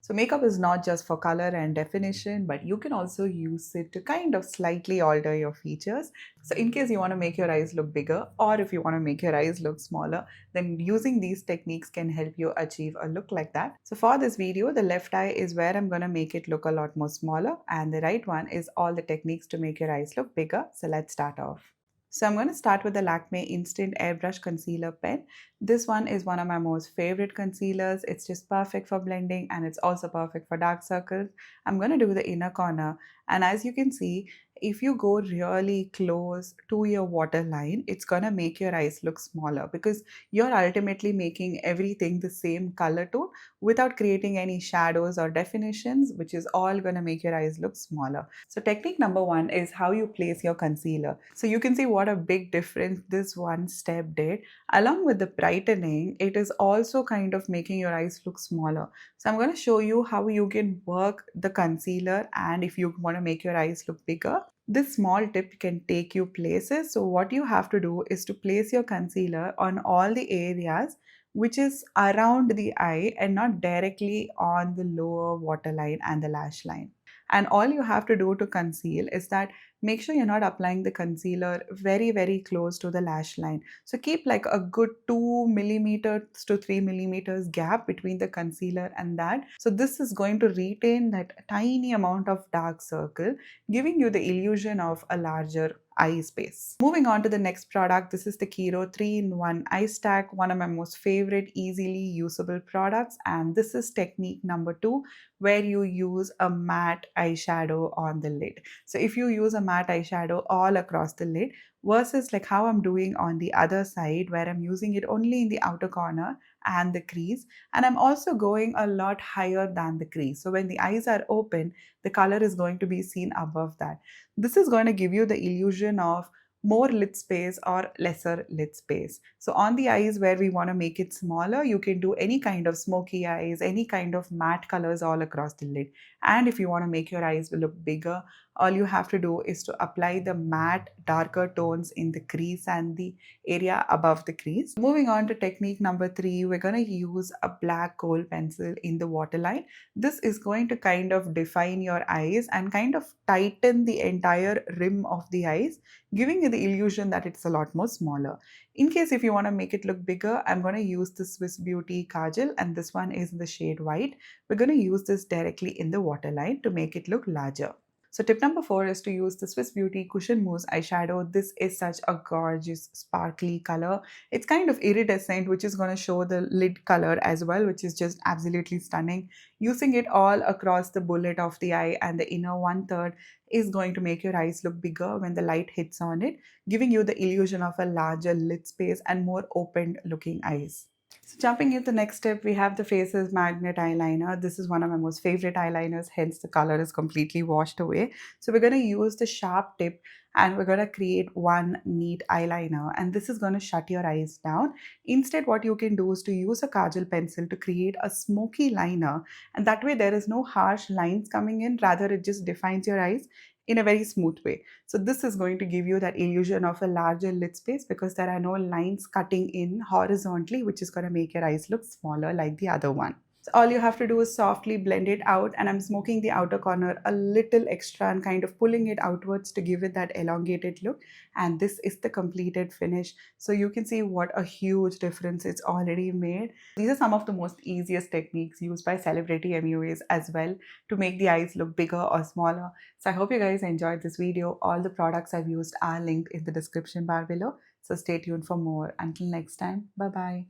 So makeup is not just for color and definition, but you can also use it to kind of slightly alter your features. So in case you want to make your eyes look bigger or if you want to make your eyes look smaller, then using these techniques can help you achieve a look like that. So for this video, the left eye is where I'm going to make it look a lot more smaller, and the right one is all the techniques to make your eyes look bigger. So let's start off. So I'm going to start with the Lakmé Instant Airbrush Concealer Pen. This one is one of my most favorite concealers. It's just perfect for blending and it's also perfect for dark circles. I'm going to do the inner corner, and as you can see, if you go really close to your waterline, it's going to make your eyes look smaller because you're ultimately making everything the same color tone without creating any shadows or definitions, which is all going to make your eyes look smaller. So technique number one is how you place your concealer. So you can see what a big difference this one step did. Along with the brightening, it is also kind of making your eyes look smaller. So I'm going to show you how you can work the concealer, and if you want to make your eyes look bigger, this small tip can take you places. So what you have to do is to place your concealer on all the areas which is around the eye and not directly on the lower waterline and the lash line. And all you have to do to conceal is that make sure you're not applying the concealer very close to the lash line. So keep like a good 2 millimeters to 3 millimeters gap between the concealer and that. So this is going to retain that tiny amount of dark circle, giving you the illusion of a larger eye space. Moving on to the next product, this is the Kiro 3-in-1 Eye Stack, one of my most favorite easily usable products, and this is technique number 2, where you use a matte eyeshadow on the lid. So if you use a matte eyeshadow all across the lid versus like how I'm doing on the other side where I'm using it only in the outer corner and the crease, and I'm also going a lot higher than the crease. So when the eyes are open, the color is going to be seen above that. This is going to give you the illusion of more lid space or lesser lid space. So on the eyes where we want to make it smaller, you can do any kind of smoky eyes, any kind of matte colors all across the lid. And if you want to make your eyes look bigger, all you have to do is to apply the matte darker tones in the crease and the area above the crease. Moving on to technique number 3, we're going to use a black kohl pencil in the waterline. This is going to kind of define your eyes and kind of tighten the entire rim of the eyes, giving you the illusion that it's a lot more smaller. In case if you want to make it look bigger, I'm going to use the Swiss Beauty Kajal, and this one is in the shade white. We're going to use this directly in the waterline to make it look larger. So tip number 4 is to use the Swiss Beauty Cushion Mousse eyeshadow. This is such a gorgeous sparkly color. It's kind of iridescent, which is going to show the lid color as well, which is just absolutely stunning. Using it all across the bullet of the eye and the inner 1/3 is going to make your eyes look bigger when the light hits on it, giving you the illusion of a larger lid space and more opened looking eyes. So jumping into the next step, we have the Faces Magnet Eyeliner. This is one of my most favorite eyeliners, hence the color is completely washed away. So we're going to use the sharp tip and we're going to create one neat eyeliner, and this is going to shut your eyes down. Instead, what you can do is to use a Kajal pencil to create a smoky liner, and that way there is no harsh lines coming in, rather it just defines your eyes in a very smooth way. So this is going to give you that illusion of a larger lid space because there are no lines cutting in horizontally, which is going to make your eyes look smaller like the other one. So all you have to do is softly blend it out, and I'm smoking the outer corner a little extra and kind of pulling it outwards to give it that elongated look, and this is the completed finish. So you can see what a huge difference it's already made. These are some of the most easiest techniques used by celebrity MUAs as well to make the eyes look bigger or smaller. So I hope you guys enjoyed this video. All the products I've used are linked in the description bar below, so stay tuned for more. Until next time, bye bye.